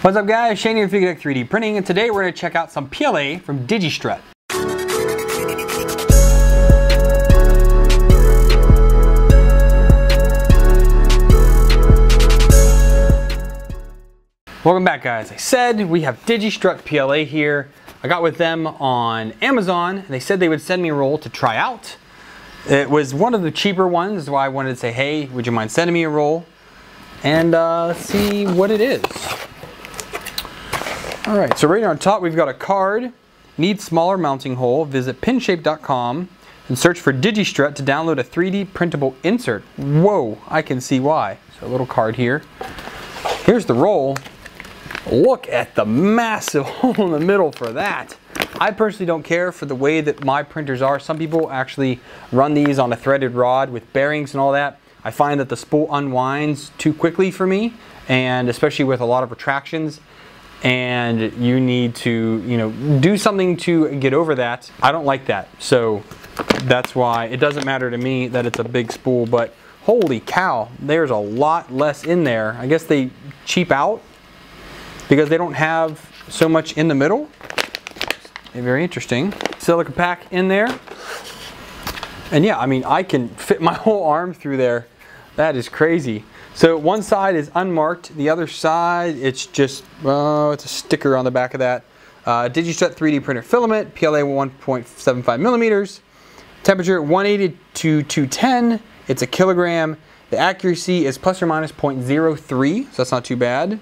What's up guys, Shane here with Figudeck 3D Printing, and today we're going to check out some PLA from Digistrut. Welcome back guys. I said we have Digistrut PLA here. I got with them on Amazon, and they said they would send me a roll to try out. It was one of the cheaper ones, that's why I wanted to say, hey, would you mind sending me a roll? And see what it is. Alright, so right here on top we've got a card. Need smaller mounting hole. Visit pinshape.com and search for Digistrut to download a 3D printable insert. Whoa, I can see why. So a little card here. Here's the roll. Look at the massive hole in the middle for that. I personally don't care for the way that my printers are. Some people actually run these on a threaded rod with bearings and all that. I find that the spool unwinds too quickly for me, and especially with a lot of retractions, and you need to, do something to get over that. I don't like that, so that's why it doesn't matter to me that it's a big spool. But holy cow, there's a lot less in there. I guess they cheap out because they don't have so much in the middle. Very interesting. Silica pack in there, and yeah, I mean, I can fit my whole arm through there. That is crazy. So one side is unmarked, the other side, it's just, it's a sticker on the back of that. Digistrut 3D printer filament, PLA 1.75 millimeters. Temperature 180 to 210. It's a kilogram. The accuracy is plus or minus 0.03, so that's not too bad.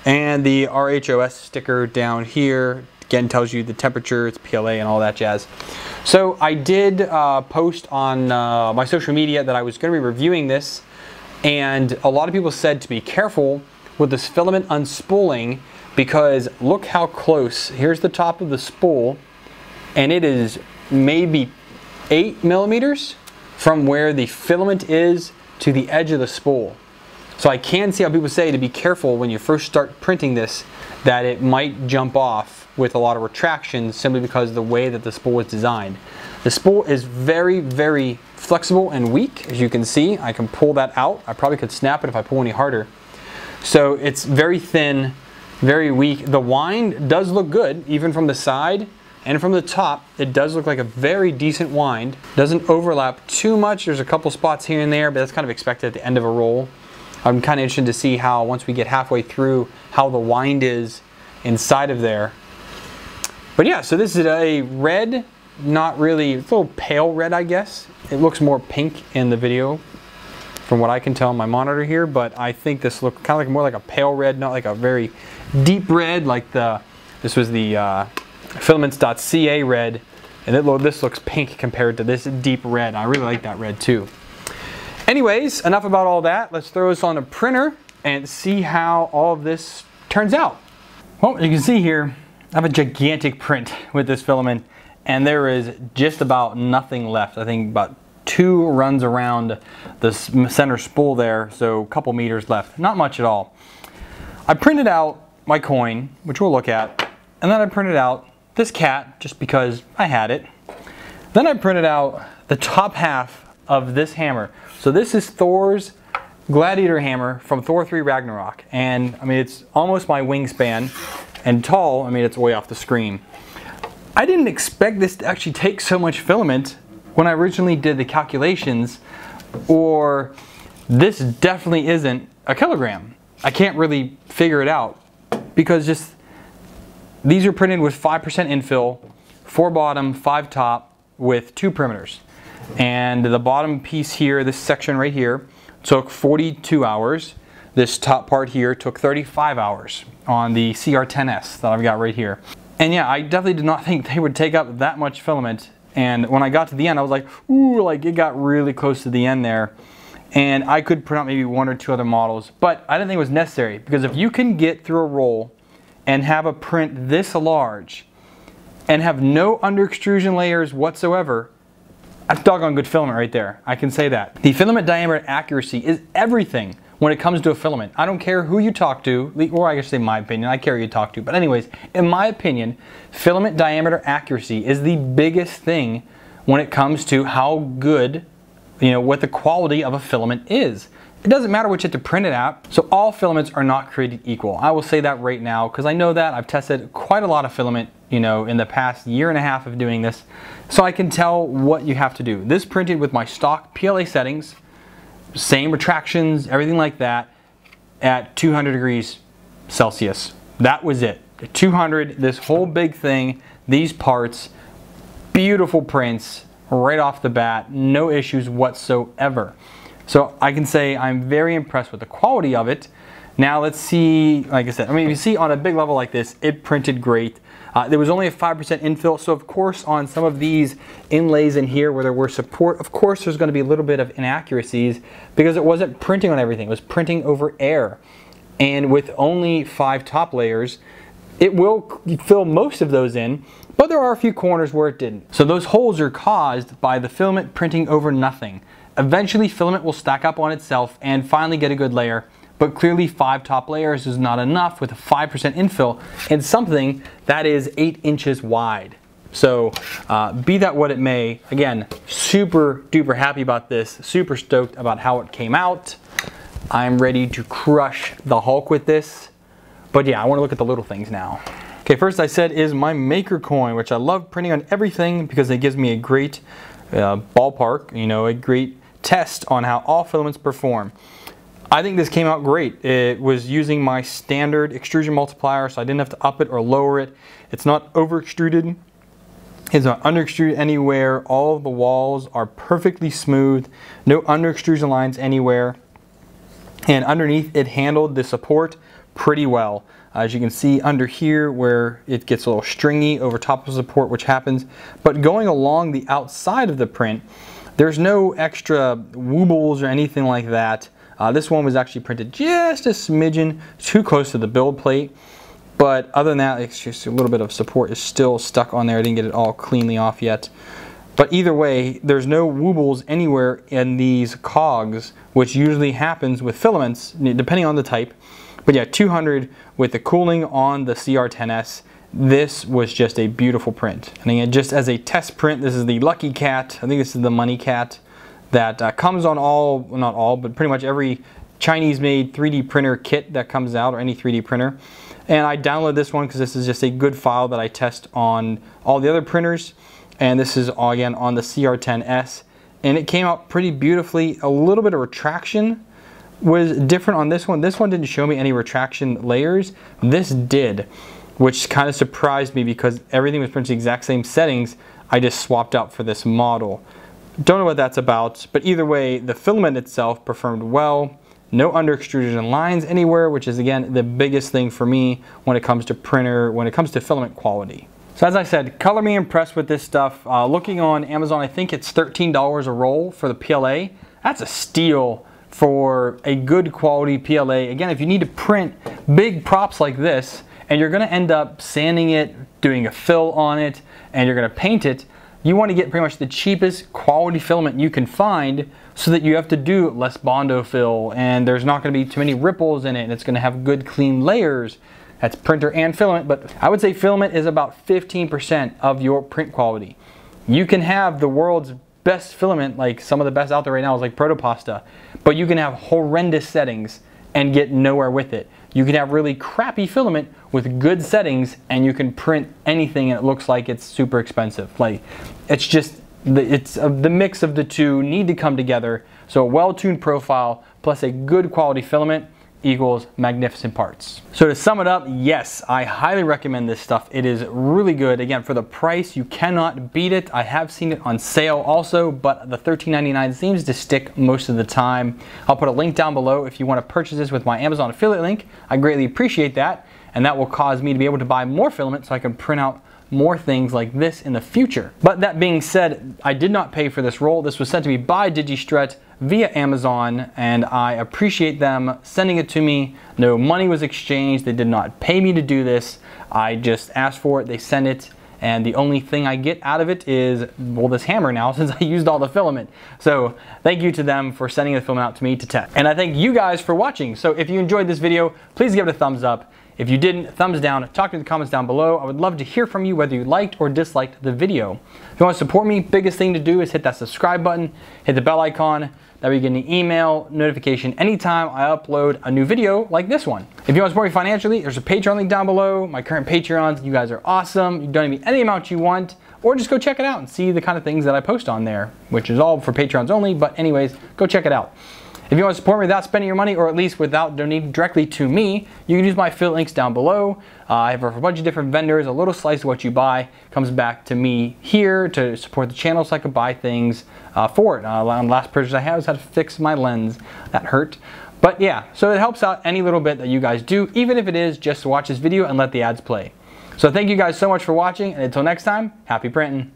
And the RHOS sticker down here, again, tells you the temperature, it's PLA and all that jazz. So I did post on my social media that I was going to be reviewing this. And a lot of people said to be careful with this filament unspooling, because look how close. Here's the top of the spool, and it is maybe 8 millimeters from where the filament is to the edge of the spool. So I can see how people say to be careful when you first start printing this, that it might jump off with a lot of retractions simply because of the way that the spool is designed. The spool is very, very flexible and weak. As you can see, I can pull that out. I probably could snap it if I pull any harder. So it's very thin, very weak. The wind does look good, even from the side and from the top. It does look like a very decent wind. Doesn't overlap too much. There's a couple spots here and there, but that's kind of expected at the end of a roll. I'm kind of interested to see how, once we get halfway through, how the wind is inside of there. But yeah, so this is a red, not really, it's a little pale red, I guess. It looks more pink in the video from what I can tell on my monitor here, but I think this looks kind of like more like a pale red, not like a very deep red like this was the filaments.ca red, and this looks pink compared to this deep red. I really like that red too. Anyways, enough about all that. Let's throw this on a printer and see how all of this turns out. Well, you can see here, I have a gigantic print with this filament, and there is just about nothing left. I think about 2 runs around the center spool there, so a couple meters left. Not much at all. I printed out my coin, which we'll look at, and then I printed out this cat just because I had it. Then I printed out the top half of this hammer. So this is Thor's Gladiator hammer from Thor 3 Ragnarok, and I mean, it's almost my wingspan, and tall, I mean, it's way off the screen. I didn't expect this to actually take so much filament when I originally did the calculations, or this definitely isn't a kilogram. I can't really figure it out because just these are printed with 5% infill, 4 bottom, 5 top with 2 perimeters. And the bottom piece here, this section right here, took 42 hours. This top part here took 35 hours on the CR10S that I've got right here. And yeah, I definitely did not think they would take up that much filament. And when I got to the end, I was like, ooh, like it got really close to the end there. And I could print out maybe 1 or 2 other models, but I didn't think it was necessary, because if you can get through a roll and have a print this large and have no under extrusion layers whatsoever, that's doggone good filament right there. I can say that. The filament diameter accuracy is everything when it comes to a filament. I don't care who you talk to, or I guess say my opinion, I care who you talk to, but anyways, in my opinion, filament diameter accuracy is the biggest thing when it comes to how good, what the quality of a filament is. it doesn't matter which it to print it at. So all filaments are not created equal. I will say that right now because I know that I've tested quite a lot of filament, you know, in the past year and a half of doing this. So I can tell what you have to do. This printed with my stock PLA settings, same retractions, everything like that, at 200 degrees Celsius. That was it. 200, this whole big thing, these parts, beautiful prints right off the bat, no issues whatsoever. So I can say I'm very impressed with the quality of it. Now let's see, like I said, I mean, you see on a big level like this, it printed great. There was only a 5% infill, so of course on some of these inlays in here where there were support, of course there's going to be a little bit of inaccuracies because it wasn't printing on everything, it was printing over air. And with only 5 top layers, it will fill most of those in, but there are a few corners where it didn't. So those holes are caused by the filament printing over nothing. Eventually filament will stack up on itself and finally get a good layer, but clearly 5 top layers is not enough with a 5% infill and something that is 8 inches wide. So be that what it may, again, super duper happy about this, super stoked about how it came out. I'm ready to crush the Hulk with this. But yeah, I want to look at the little things now. Okay, first I said is my maker coin, which I love printing on everything because it gives me a great ballpark, you know, a great test on how all filaments perform. I think this came out great. It was using my standard extrusion multiplier, so I didn't have to up it or lower it. It's not over extruded. It's not under extruded anywhere. All of the walls are perfectly smooth. No under extrusion lines anywhere. And underneath it handled the support pretty well. As you can see under here where it gets a little stringy over top of support, which happens. But going along the outside of the print, there's no extra wobbles or anything like that. This one was actually printed just a smidgen too close to the build plate. But other than that, it's just a little bit of support is still stuck on there. I didn't get it all cleanly off yet. But either way, there's no wobbles anywhere in these cogs, which usually happens with filaments, depending on the type. But yeah, 200 with the cooling on the CR10S, this was just a beautiful print. And again, just as a test print, this is the Lucky Cat. I think this is the Money Cat that comes on all, well, not all, but pretty much every Chinese-made 3D printer kit that comes out, or any 3D printer. And I downloaded this one because this is just a good file that I test on all the other printers. And this is, again, on the CR10S. And it came out pretty beautifully. A little bit of retraction was different on this one. This one didn't show me any retraction layers. This did, which kind of surprised me because everything was printed the exact same settings. I just swapped out for this model. Don't know what that's about, but either way, the filament itself performed well. No under extrusion lines anywhere, which is, again, the biggest thing for me when it comes to printer, when it comes to filament quality. So as I said, color me impressed with this stuff. Looking on Amazon, I think it's $13 a roll for the PLA. That's a steal for a good quality PLA. Again, if you need to print big props like this, and you're gonna end up sanding it, doing a fill on it, and you're gonna paint it, you wanna get pretty much the cheapest quality filament you can find so that you have to do less Bondo fill, and there's not gonna be too many ripples in it, and it's gonna have good clean layers. That's printer and filament, but I would say filament is about 15% of your print quality. You can have the world's best filament, like some of the best out there right now is like Protopasta, but you can have horrendous settings and get nowhere with it. You can have really crappy filament with good settings and you can print anything and it looks like it's super expensive. Like, it's just, the mix of the two need to come together. So a well-tuned profile plus a good quality filament equals magnificent parts. So to sum it up, yes, I highly recommend this stuff. It is really good. Again, for the price, you cannot beat it. I have seen it on sale also, but the $13.99 seems to stick most of the time. I'll put a link down below if you want to purchase this with my Amazon affiliate link. I greatly appreciate that, and that will cause me to be able to buy more filament so I can print out more things like this in the future. But that being said, I did not pay for this roll. This was sent to me by Digistret via Amazon, and I appreciate them sending it to me. No money was exchanged. They did not pay me to do this. I just asked for it, they sent it, and the only thing I get out of it is, well, this hammer now, since I used all the filament. So thank you to them for sending the filament out to me to test. And I thank you guys for watching. So if you enjoyed this video, please give it a thumbs up. If you didn't, thumbs down, talk to me in the comments down below. I would love to hear from you whether you liked or disliked the video. If you want to support me, biggest thing to do is hit that subscribe button, hit the bell icon. That way you get an email notification anytime I upload a new video like this one. If you want to support me financially, there's a Patreon link down below. My current Patreons, you guys are awesome. You donate me any amount you want, or just go check it out and see the kind of things that I post on there, which is all for Patreons only, but anyways, go check it out. If you want to support me without spending your money, or at least without donating directly to me, you can use my affiliate links down below. I have a bunch of different vendors. A little slice of what you buy comes back to me here to support the channel so I can buy things for it. One of the last purchase I had was how to fix my lens. That hurt. But yeah, so it helps out any little bit that you guys do, even if it is just to watch this video and let the ads play. So thank you guys so much for watching, and until next time, happy printing.